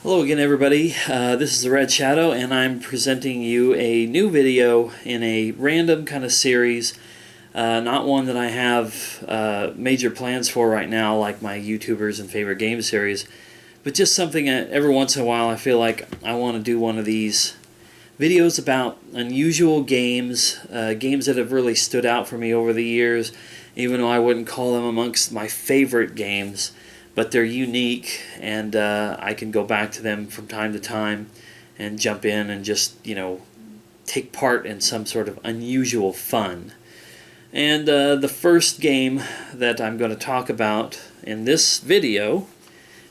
Hello again, everybody. This is the Red Shadow, and I'm presenting you a new video in a random kind of series. Not one that I have major plans for right now, like my YouTubers and favorite game series, but just something that every once in a while I feel like I want to do one of these videos about unusual games, games that have really stood out for me over the years, even though I wouldn't call them amongst my favorite games. But they're unique, and I can go back to them from time to time and jump in and just, take part in some sort of unusual fun. And the first game that I'm going to talk about in this video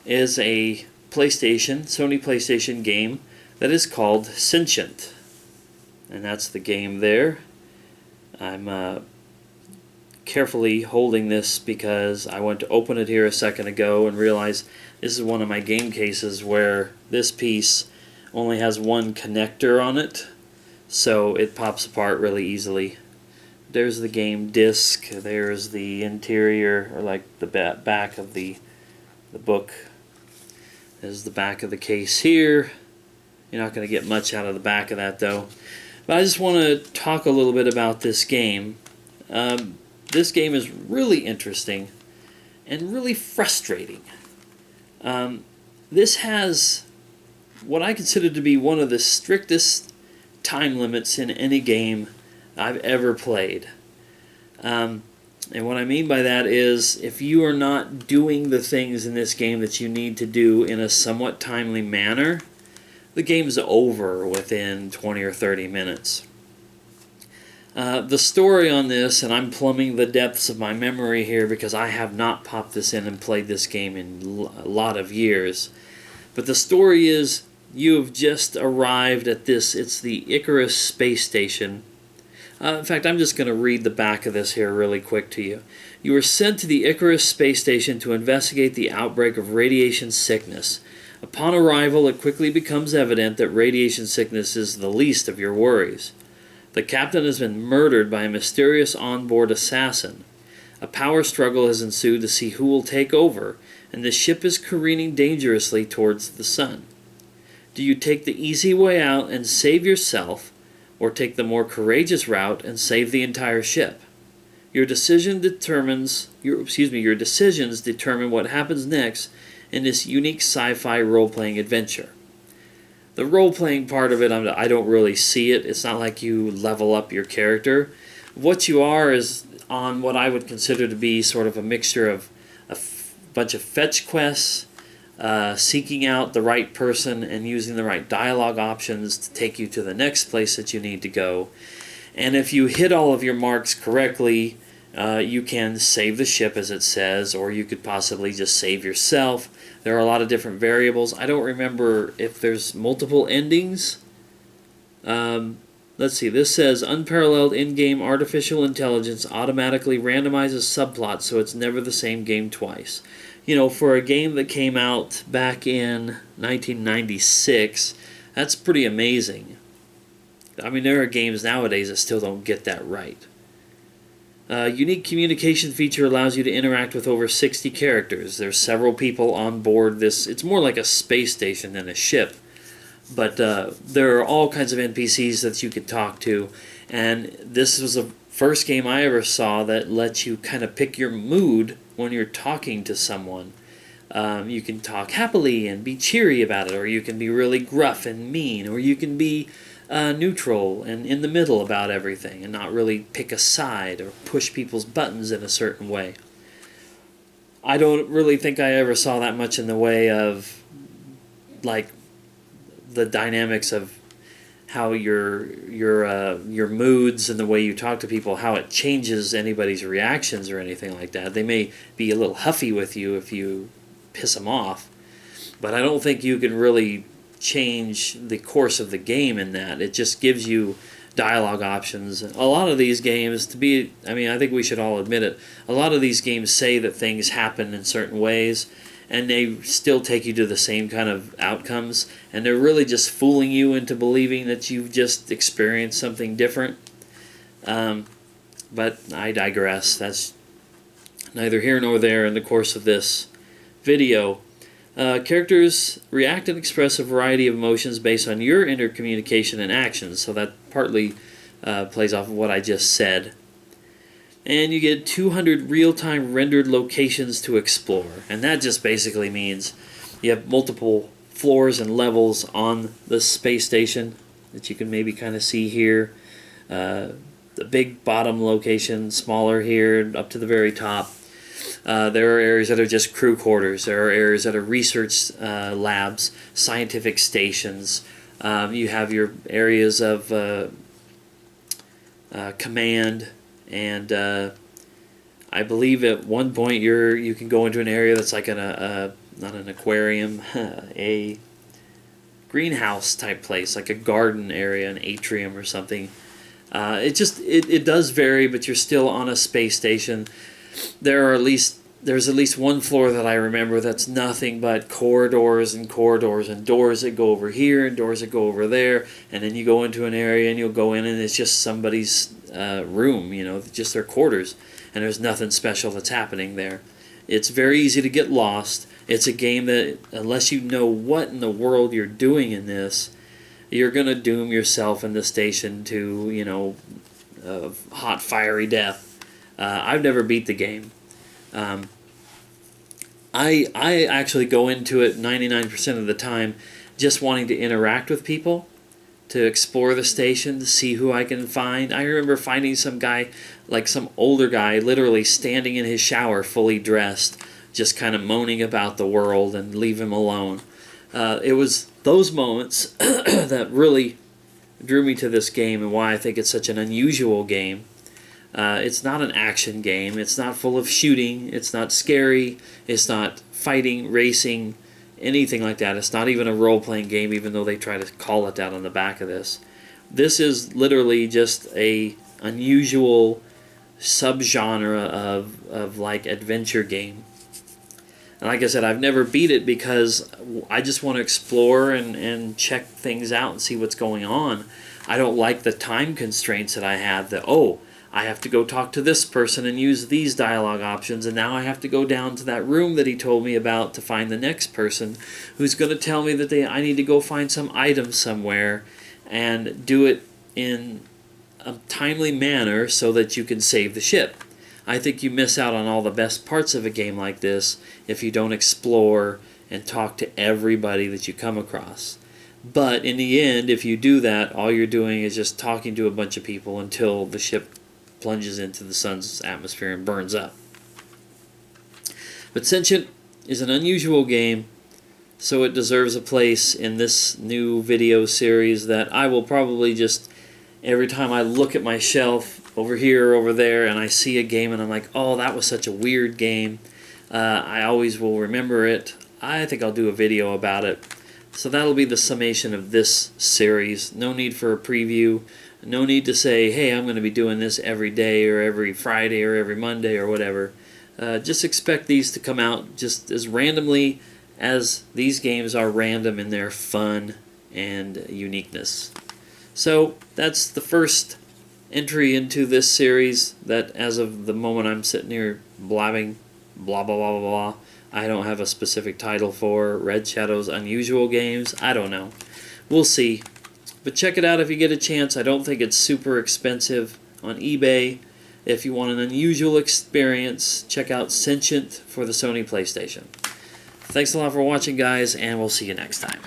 is a Sony PlayStation game that is called Sentient. And that's the game there. I'm carefully holding this because I went to open it here a second ago and realized this is one of my game cases where this piece only has one connector on it, so it pops apart really easily. There's the game disc, there's the interior, or like the back of the book. There's the back of the case here. You're not going to get much out of the back of that though. But I just want to talk a little bit about this game. This game is really interesting and really frustrating. This has what I consider to be one of the strictest time limits in any game I've ever played. And what I mean by that is if you are not doing the things in this game that you need to do in a somewhat timely manner, the game's over within 20 or 30 minutes. The story on this, and I'm plumbing the depths of my memory here because I have not popped this in and played this game in a lot of years. But the story is you have just arrived at this. It's the Icarus space station. In fact, I'm just going to read the back of this here really quick to you. You were sent to the Icarus space station to investigate the outbreak of radiation sickness. Upon arrival, it quickly becomes evident that radiation sickness is the least of your worries. The captain has been murdered by a mysterious onboard assassin. A power struggle has ensued to see who will take over, and the ship is careening dangerously towards the sun. Do you take the easy way out and save yourself, or take the more courageous route and save the entire ship? Your decisions determine what happens next in this unique sci-fi role-playing adventure. The role-playing part of it, I don't really see it. It's not like you level up your character. What you are is on what I would consider to be sort of a mixture of a bunch of fetch quests, seeking out the right person and using the right dialogue options to take you to the next place that you need to go. And if you hit all of your marks correctly, you can save the ship, as it says, or you could possibly just save yourself. There are a lot of different variables. I don't remember if there's multiple endings. Let's see. This says, unparalleled in-game artificial intelligence automatically randomizes subplots so it's never the same game twice. You know, for a game that came out back in 1996, that's pretty amazing. I mean, there are games nowadays that still don't get that right. Unique communication feature allows you to interact with over 60 characters. There's several people on board this. It's more like a space station than a ship. But there are all kinds of NPCs that you could talk to. And this was the first game I ever saw that lets you kind of pick your mood when you're talking to someone. You can talk happily and be cheery about it, or you can be really gruff and mean, or you can be neutral and in the middle about everything and not really pick a side or push people's buttons in a certain way. I don't really think I ever saw that much in the way of like the dynamics of how your moods and the way you talk to people, how it changes anybody's reactions or anything like that. They may be a little huffy with you if you piss them off, but I don't think you can really change the course of the game in that. It just gives you dialogue options. A lot of these games, I think we should all admit it, a lot of these games say that things happen in certain ways, and they still take you to the same kind of outcomes, and they're really just fooling you into believing that you've just experienced something different. But I digress. That's neither here nor there in the course of this video. Characters react and express a variety of emotions based on your intercommunication and actions, so that partly plays off of what I just said. And you get 200 real-time rendered locations to explore, and that just basically means you have multiple floors and levels on the space station that you can maybe kind of see here. The big bottom location, smaller here, up to the very top. There are areas that are just crew quarters. There are areas that are research labs, scientific stations. You have your areas of command, and I believe at one point you can go into an area that's like not an aquarium, a greenhouse type place, like a garden area, an atrium or something. It does vary, but you're still on a space station. There's at least one floor that I remember that's nothing but corridors and corridors and doors that go over here and doors that go over there, and then you go into an area and you'll go in and it's just somebody's room, just their quarters, and there's nothing special that's happening there. It's very easy to get lost. It's a game that, unless you know what in the world you're doing in this, you're going to doom yourself in the station to, hot, fiery death. I've never beat the game. I actually go into it 99% of the time just wanting to interact with people, to explore the station, to see who I can find. I remember finding some guy, like some older guy, literally standing in his shower fully dressed, just kind of moaning about the world, and leave him alone. It was those moments that really drew me to this game and why I think it's such an unusual game. It's not an action game. It's not full of shooting. It's not scary. It's not fighting, racing, anything like that. It's not even a role-playing game, even though they try to call it that on the back of this. This is literally just a unusual subgenre of like adventure game. And like I said, I've never beat it because I just want to explore and check things out and see what's going on. I don't like the time constraints that I have, that, I have to go talk to this person and use these dialogue options, and now I have to go down to that room that he told me about to find the next person who's going to tell me that I need to go find some item somewhere and do it in a timely manner so that you can save the ship. I think you miss out on all the best parts of a game like this if you don't explore and talk to everybody that you come across. But in the end, if you do that, all you're doing is just talking to a bunch of people until the ship plunges into the sun's atmosphere and burns up. But Sentient is an unusual game, so it deserves a place in this new video series that I will probably just, every time I look at my shelf over here or over there and I see a game and I'm like, oh, that was such a weird game, I always will remember it. I think I'll do a video about it. So that'll be the summation of this series. No need for a preview. No need to say, hey, I'm going to be doing this every day or every Friday or every Monday or whatever. Just expect these to come out just as randomly as these games are random in their fun and uniqueness. So that's the first entry into this series that, as of the moment I'm sitting here blabbing, blah, blah, blah, blah, blah, I don't have a specific title for. Red Shadow's Unusual Games. I don't know. We'll see. But check it out if you get a chance. I don't think it's super expensive on eBay. If you want an unusual experience, check out Sentient for the Sony PlayStation. Thanks a lot for watching, guys, and we'll see you next time.